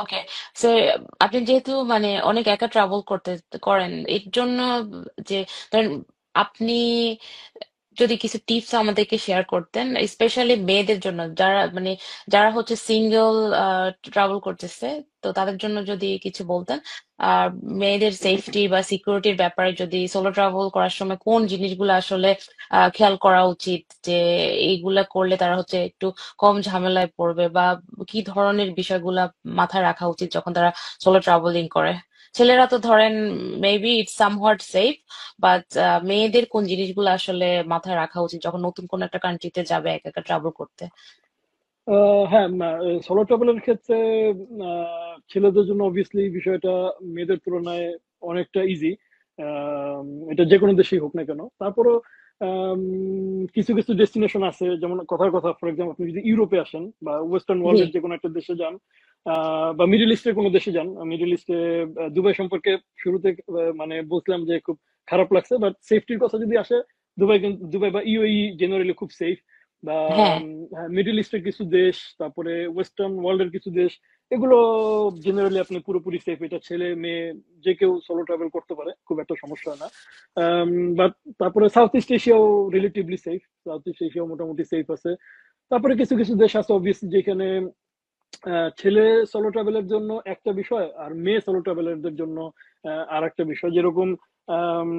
ওকে, সে আপনি যেহেতু মানে অনেক একা ট্রাভেল করেন এর জন্য যে ধরেন আপনি যদি কিছু টিপস আমাদেরকে শেয়ার করতেন, স্পেশালি মেয়েদের জন্য যারা মানে যারা হচ্ছে সিঙ্গেল ট্রাভেল করতেছে, তো তাদের জন্য যদি কিছু বলতেন। আর মেয়েদের সেফটি বা সিকিউরিটির ব্যাপারে যদি সোলো ট্রাভেল করার সময় কোন জিনিসগুলো আসলে খেয়াল করা উচিত, যে এইগুলা করলে তারা হচ্ছে একটু কম ঝামেলায় পড়বে, বা কি ধরনের বিষয়গুলা মাথায় রাখা উচিত যখন তারা সোলো ট্রাভেলিং করে। ছেলেরা তো ধরেন maybe it's somewhat safe, but মেয়েদের কোন জিনিসগুলো আসলে মাথায় রাখা উচিত যখন নতুন কোন একটা কান্ট্রিতে যাবে একা একা ট্রাভেল করতে? হ্যাঁ, সোলো ট্রাভেলের ক্ষেত্রে ছেলেদের জন্য অবভিয়াসলি বিষয়টা মেয়েদের তুলনায় অনেকটা ইজি। এটা যে কোনো দেশেই হোক না কেন, তারপরও আম, কিছু কিছু ডেস্টিনেশন আছে, যেমন কথার কথা, ফর এক্সাম্পল আপনি যদি ইউরোপে আসেন বা ওয়েস্টার্ন জি। ওয়ার্ল্ডের যে কোনো একটা দেশে যান, বা মিডল ইস্টের কোনো দেশে যান। মিডল ইস্টে দুবাই সম্পর্কে শুরুতে মানে বুঝলাম যে খুব খারাপ লাগছে, বাট সেফটির কথা যদি আসে, দুবাই বা ইউএই জেনারেলি খুব সেফ। বা হ্যাঁ। মিডল ইস্টের কিছু দেশ, তারপরে ওয়েস্টার্ন ওয়ার্ল্ডের কিছু দেশ, এগুলো জেনারেলি আপনি পুরোপুরি সেফ। এটা ছেলে মেয়ে যে কেউ সোলো ট্রাভেল করতে পারে, খুব একটা সমস্যা হয় না। বাট তারপরে সাউথ ইস্ট এশিয়াও রিলেটিভলি সেফ। সাউথ ইস্ট এশিয়াও মোটামুটি সেফ আছে। তারপরে কিছু কিছু দেশ আছে অবভিয়াসলি যেখানে ছেলে সোলো ট্রাভেলের জন্য একটা বিষয়, আর মেয়ে সোলো ট্রাভেলারদের জন্য আর একটা বিষয়। যেরকম আম,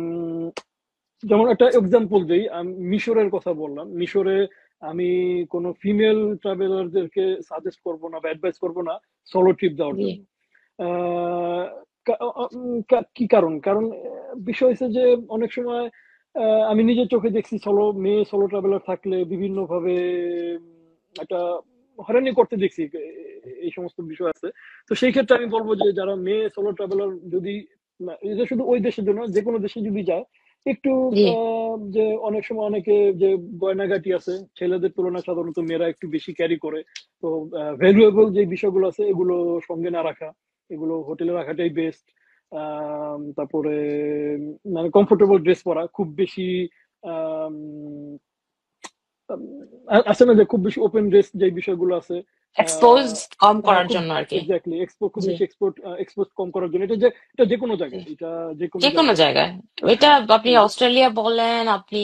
যেমন একটা এক্সাম্পল দিই, আমি মিশরের কথা বললাম। মিশরে আমি কোনো ফিমেল ট্রাভেলারদেরকে সাজেস্ট করব না বা অ্যাডভাইস করব না সোলো ট্রিপ দেওয়ার জি। জন্য। আহ, কি কারণ? কারণ বিষয় হচ্ছে যে অনেক সময় আমি নিজের চোখে দেখছি মেয়ে সোলো ট্রাভেলার থাকলে বিভিন্ন ভাবে একটা হয়রানি করতে দেখছি। এই সমস্ত বিষয় আছে। তো সেই ক্ষেত্রে আমি বলবো যে যারা মেয়ে সোলো ট্রাভেলার, যদি এটা শুধু ওই দেশের জন্য, যে কোনো দেশে যদি যায়, একটু জি। যে অনেক সময় অনেকে যে গয়নাগাটি আছে, ছেলেদের তুলনায় সাধারণত মেয়েরা একটু বেশি ক্যারি করে। তো ভ্যালুয়েবল যে বিষয়গুলো আছে এগুলো সঙ্গে না রাখা, এগুলো হোটেলে রাখাটাই বেস্ট। তারপরে মানে কমফোর্টেবল ড্রেস পরা, খুব বেশি আম, আম, আছে না যে খুব বেশি ওপেন ড্রেস যে বিষয়গুলো আছে। এক্সপোজ আহ, কম হ্যাঁ, করার খুব জন্য আর কি। এক্স্যাক্টলি খুব জি। বেশি এক্সপোর্ট কম করার জন্য। এটা যে কোনো জি। জায়গায়, এটা যে কোনো যে কোনো জায়গায়। জায়গায়, এটা হ্যাঁ, আপনি অস্ট্রেলিয়া বলেন, আপনি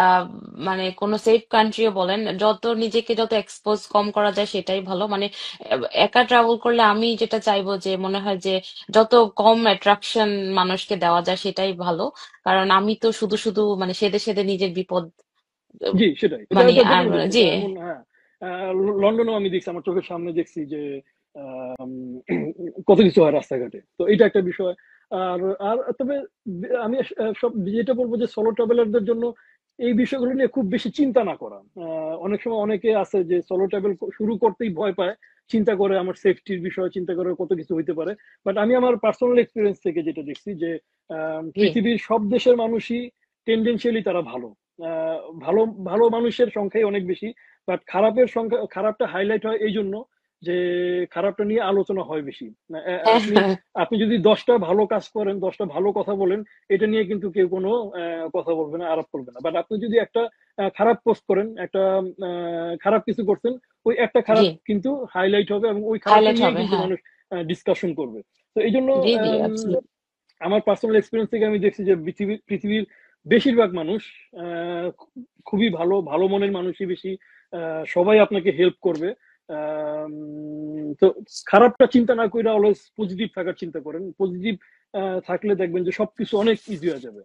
আহ মানে কোন সেফ কান্ট্রিও বলেন, যত নিজেকে যত এক্সপোজ কম করা যায় সেটাই ভালো। মানে একা ট্রাভেল করলে আমি যেটা চাইবো যে মনে হয় যে যত কম অ্যাট্রাকশন মানুষকে দেওয়া যায় সেটাই ভালো। কারণ আমি তো শুধু শুধু মানে সেদে সেদে নিজের বিপদ জি, সেটাই। এটা মানে এটা যে আর কোনো দেশে, জি। এটা এমন। হ্যাঁ, লন্ডনেও আমি দেখছি, আমার চোখের সামনে দেখছি যে আম, কত কিছু হয় রাস্তাঘাটে। তো এটা একটা বিষয়। আর আর তবে আমি সব যেটা বলবো যে সোলো ট্রাভেলারদের জন্য এই বিষয়গুলো নিয়ে খুব বেশি চিন্তা না করা। অনেক সময় অনেকে আছে যে সোলো ট্রাভেল শুরু করতেই ভয় পায়, চিন্তা করে আমার সেফটির বিষয়, চিন্তা করে কত কিছু হইতে পারে। বাট আমি আমার পার্সোনাল এক্সপিরিয়েন্স থেকে যেটা দেখছি যে জি। পৃথিবীর সব দেশের মানুষই টেন্ডেন্সিয়ালি তারা ভালো। আহ, ভালো ভালো মানুষের সংখ্যাই অনেক বেশি। বাট খারাপটা হাইলাইট হয় এই জন্য যে খারাপটা নিয়ে আলোচনা হয় বেশি। আপনি আপনি যদি 10টা ভালো কাজ করেন, 10টা ভালো কথা বলেন, এটা নিয়ে কিন্তু কেউ কোনো কথা বলবে না, আলাপ করবে না। বাট আপনি যদি একটা খারাপ পোস্ট করেন, একটা খারাপ কিছু করছেন, ওই একটা জি। খারাপ কিন্তু হাইলাইট হবে এবং ওই খারাপটা হাইলাইট নিয়েই হবে, কিন্তু হ্যাঁ। মানুষ ডিসকাশন করবে। তো এই জন্য জি জি, absolutely। আমার পার্সোনাল এক্সপিরিয়েন্স থেকে আমি দেখছি যে পৃথিবীর বেশিরভাগ মানুষ আহ, খুবই ভালো ভালো মনের মানুষই বেশি। সবাই আপনাকে হেল্প করবে। তো খারাপটা চিন্তা না করে অলওয়েজ পজিটিভ থাকার চিন্তা করেন। পজিটিভ থাকলে দেখবেন যে সবকিছু অনেক ইজি হয়ে যাবে।